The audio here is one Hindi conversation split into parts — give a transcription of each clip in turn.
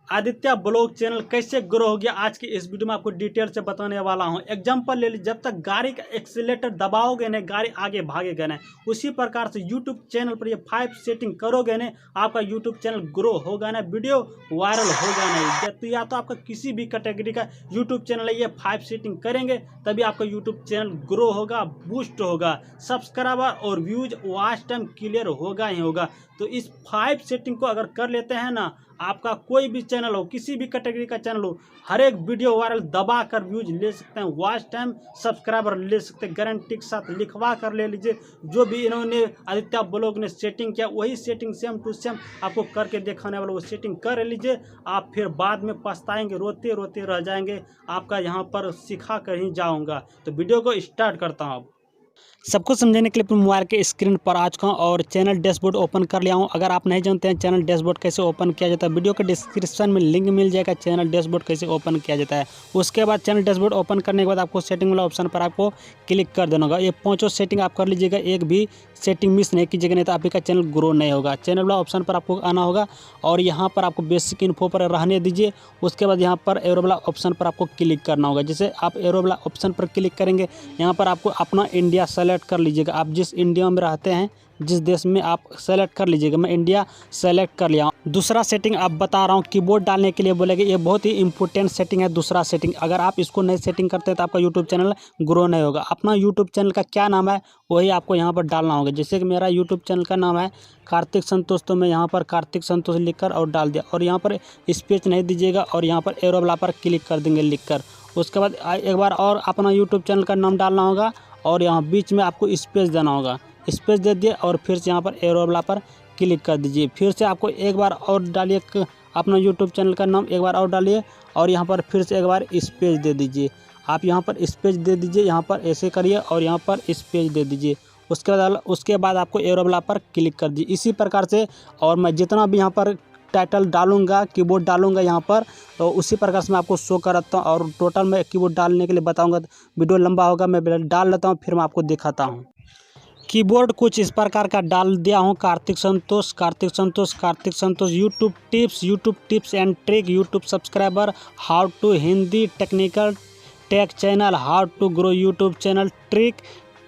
आदित्य ब्लॉग चैनल कैसे ग्रो हो गया, आज की इस वीडियो में आपको डिटेल से बताने वाला हूं। एग्जांपल ले लीजिए, जब तक गाड़ी का एक्सीलेटर दबाओगे नहीं, गाड़ी आगे भागेगा नहीं। उसी प्रकार से यूट्यूब चैनल पर ये 5 सेटिंग करोगे नहीं, आपका यूट्यूब चैनल ग्रो होगा ना, वीडियो वायरल होगा नहीं। तो या तो आपका किसी भी कैटेगरी का यूट्यूब चैनल है, ये 5 सेटिंग करेंगे तभी आपका यूट्यूब चैनल ग्रो होगा, बूस्ट होगा, सब्सक्राइबर और व्यूज वॉच टाइम क्लियर होगा ही होगा। तो इस 5 सेटिंग को अगर कर लेते हैं ना, आपका कोई भी चैनल हो, किसी भी कैटेगरी का चैनल हो, हर एक वीडियो वायरल दबा कर व्यूज ले सकते हैं, वॉच टाइम सब्सक्राइबर ले सकते हैं, गारंटी के साथ लिखवा कर ले लीजिए। जो भी इन्होंने आदित्य ब्लॉग ने सेटिंग किया वही सेटिंग सेम टू सेम आपको करके दिखाने वाला, वो सेटिंग कर लीजिए। आप फिर बाद में पछताएंगे, रोते रोते रह जाएंगे। आपका यहाँ पर सिखा कर ही जाऊँगा। तो वीडियो को स्टार्ट करता हूँ। सबको समझाने के लिए अपने मोबाइल के स्क्रीन पर आ चुका हूँ और चैनल डैशबोर्ड ओपन कर लिया हूँ। अगर आप नहीं जानते हैं चैनल डैशबोर्ड कैसे ओपन किया जाता है, वीडियो के डिस्क्रिप्शन में लिंक मिल जाएगा, चैनल डैशबोर्ड कैसे ओपन किया जाता है। उसके बाद चैनल डैशबोर्ड ओपन करने के बाद आपको सेटिंग वाला ऑप्शन पर आपको क्लिक कर देना होगा। ये 5 सेटिंग आप कर लीजिएगा, एक भी सेटिंग मिस नहीं कीजिएगा, नहीं तो आपका चैनल ग्रो नहीं होगा। चैनल वाला ऑप्शन पर आपको आना होगा और यहाँ पर आपको बेसिक इन्फो पर रहने दीजिए। उसके बाद यहाँ पर एरो वाला ऑप्शन पर आपको क्लिक करना होगा। जैसे आप एरो वाला ऑप्शन पर क्लिक करेंगे, यहाँ पर आपको अपना इंडिया सेलेक्ट कर लीजिएगा। आप जिस इंडिया में रहते हैं, जिस देश में, आप सेलेक्ट कर लीजिएगा। मैं इंडिया सेलेक्ट कर लिया हूँ। दूसरा सेटिंग आप बता रहा हूँ, कीबोर्ड डालने के लिए बोलेंगे, ये बहुत ही इंपॉर्टेंट सेटिंग है। दूसरा सेटिंग अगर आप इसको नहीं सेटिंग करते तो आपका यूट्यूब चैनल ग्रो नहीं होगा। अपना यूट्यूब चैनल का क्या नाम है वही आपको यहाँ पर डालना होगा। जैसे कि मेरा यूट्यूब चैनल का नाम है कार्तिक संतोष, तो मैं यहाँ पर कार्तिक संतोष लिखकर और डाल दिया, और यहाँ पर स्पेस नहीं दीजिएगा और यहाँ पर एरो वाला पर क्लिक कर देंगे लिखकर। उसके बाद एक बार और अपना यूट्यूब चैनल का नाम डालना होगा और यहाँ बीच में आपको स्पेस देना होगा। स्पेस दे दिए और फिर से यहाँ पर एरो वाला पर क्लिक कर दीजिए। फिर से आपको एक बार और डालिए अपना यूट्यूब चैनल का नाम, एक बार और डालिए और यहाँ पर फिर से एक बार स्पेस दे दीजिए। आप यहाँ पर स्पेस दे दीजिए, यहाँ पर ऐसे करिए और यहाँ पर स्पेस दे दीजिए। उसके बाद आपको एरो वाला पर क्लिक कर दीजिए। इसी प्रकार से और मैं जितना भी यहाँ पर टाइटल डालूंगा, कीबोर्ड डालूंगा यहाँ पर, तो उसी प्रकार से मैं आपको शो करता हूँ। और टोटल मैं कीबोर्ड डालने के लिए बताऊंगा, वीडियो लंबा होगा, मैं डाल लेता हूँ फिर मैं आपको दिखाता हूँ। कीबोर्ड कुछ इस प्रकार का डाल दिया हूँ, Kartik Santosh, Kartik Santosh, Kartik Santosh, YouTube tips and trick, YouTube subscriber, how to Hindi, technical tech channel, how to grow YouTube channel, trick,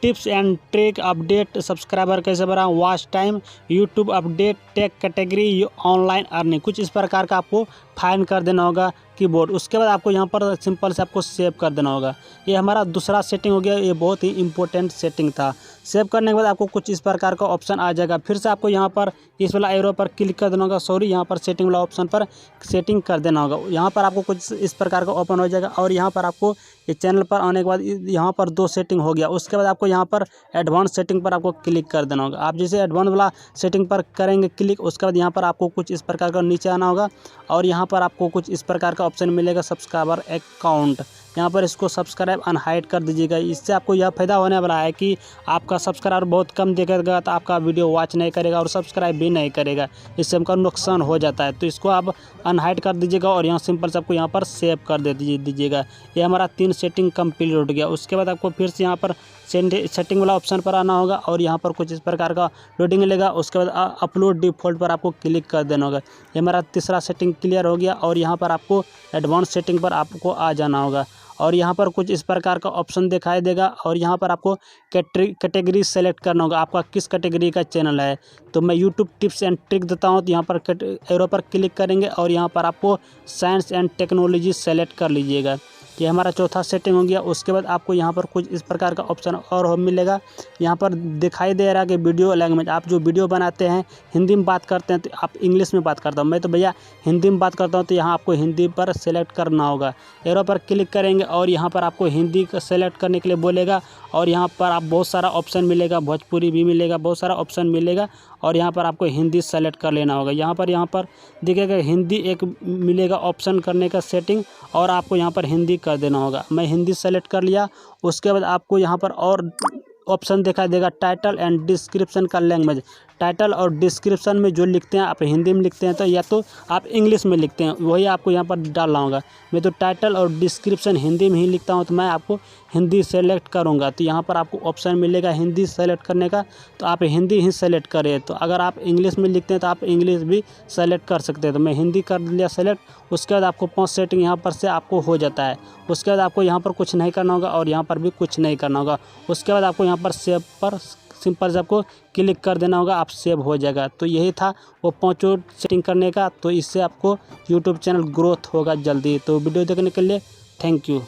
tips and trick, update, subscriber कैसे बढ़ाएं, watch time, YouTube update, tech category, online earning. कुछ इस प्रकार का आपको फाइन कर देना होगा कीबोर्ड। उसके बाद आपको यहाँ पर सिंपल से आपको सेव कर देना होगा। ये हमारा दूसरा सेटिंग हो गया, ये बहुत ही इंपॉर्टेंट सेटिंग था। सेव करने के बाद आपको कुछ इस प्रकार का ऑप्शन आ जाएगा। फिर से आपको यहाँ पर इस वाला एरो पर क्लिक कर देना होगा, सॉरी यहाँ पर सेटिंग वाला ऑप्शन पर सेटिंग कर देना होगा। यहाँ पर आपको कुछ इस प्रकार का ओपन हो जाएगा और यहाँ पर आपको इस चैनल पर आने के बाद यहाँ पर 2 सेटिंग हो गया। उसके बाद आपको यहाँ पर एडवांस सेटिंग पर आपको क्लिक कर देना होगा। आप जैसे एडवांस वाला सेटिंग पर करेंगे क्लिक, उसके बाद यहाँ पर आपको कुछ इस प्रकार का नीचे आना होगा और यहाँ पर आपको कुछ इस प्रकार का ऑप्शन मिलेगा, सब्सक्राइबर अकाउंट। यहाँ पर इसको सब्सक्राइब अनहाइड कर दीजिएगा। इससे आपको यह फायदा होने वाला है कि आपका सब्सक्राइबर बहुत कम देखेगा तो आपका वीडियो वॉच नहीं करेगा और सब्सक्राइब भी नहीं करेगा, इससे हमका नुकसान हो जाता है। तो इसको आप अनहाइड कर दीजिएगा और यहाँ सिंपल से आपको यहाँ पर सेव कर दीजिएगा। ये हमारा 3 सेटिंग कंप्लीट हो गया। उसके बाद आपको फिर से यहाँ पर सेटिंग वाला ऑप्शन पर आना होगा और यहाँ पर कुछ इस प्रकार का लोडिंग लेगा। उसके बाद अपलोड डिफ़ॉल्ट पर आपको क्लिक कर देना होगा। ये हमारा तीसरा सेटिंग क्लियर हो गया और यहाँ पर आपको एडवांस सेटिंग पर आपको आ जाना होगा और यहाँ पर कुछ इस प्रकार का ऑप्शन दिखाई देगा और यहाँ पर आपको कैटेगरी सेलेक्ट करना होगा, आपका किस कैटेगरी का चैनल है। तो मैं यूट्यूब टिप्स एंड ट्रिक देता हूँ, तो यहाँ पर एरो पर क्लिक करेंगे और यहाँ पर आपको साइंस एंड टेक्नोलॉजी सेलेक्ट कर लीजिएगा। ये हमारा चौथा सेटिंग हो गया। उसके बाद आपको यहाँ पर कुछ इस प्रकार का ऑप्शन और मिलेगा। यहाँ पर दिखाई दे रहा है कि वीडियो लैंग्वेज, आप जो वीडियो बनाते हैं हिंदी में बात करते हैं तो आप इंग्लिश में बात करता हूँ, मैं तो भैया हिंदी में बात करता हूँ, तो यहाँ आपको हिंदी पर सेलेक्ट करना होगा। एरो पर क्लिक करेंगे और यहाँ पर आपको हिंदी का सेलेक्ट करने के लिए बोलेगा और यहाँ पर आप बहुत सारा ऑप्शन मिलेगा, भोजपुरी भी मिलेगा, बहुत सारा ऑप्शन मिलेगा और यहाँ पर आपको हिंदी सेलेक्ट कर लेना होगा। यहाँ पर दिखेगा हिंदी एक मिलेगा ऑप्शन करने का सेटिंग और आपको यहाँ पर हिंदी कर देना होगा। मैं हिंदी सेलेक्ट कर लिया। उसके बाद आपको यहाँ पर और ऑप्शन दिखाई देगा टाइटल एंड डिस्क्रिप्शन का लैंग्वेज। टाइटल और डिस्क्रिप्शन में जो लिखते हैं आप हिंदी में लिखते हैं तो या तो आप इंग्लिश में लिखते हैं, वही आपको यहाँ पर डालना होगा। मैं तो टाइटल और डिस्क्रिप्शन हिंदी में ही लिखता हूँ, तो मैं आपको हिंदी सेलेक्ट करूँगा। तो यहाँ पर आपको ऑप्शन मिलेगा हिंदी सेलेक्ट करने का, तो आप हिंदी ही सेलेक्ट करें। तो अगर आप इंग्लिश में लिखते हैं तो आप इंग्लिश भी सेलेक्ट कर सकते हैं। तो मैं हिंदी कर लिया सेलेक्ट। उसके बाद आपको 5 सेटिंग यहाँ पर से आपको हो जाता है। उसके बाद आपको यहाँ पर कुछ नहीं करना होगा और यहाँ पर भी कुछ नहीं करना होगा। उसके बाद आपको यहाँ पर सेव पर सिंपल से आपको क्लिक कर देना होगा, आप सेव हो जाएगा। तो यही था वो 5 सेटिंग करने का। तो इससे आपको यूट्यूब चैनल ग्रोथ होगा जल्दी। तो वीडियो देखने के लिए थैंक यू।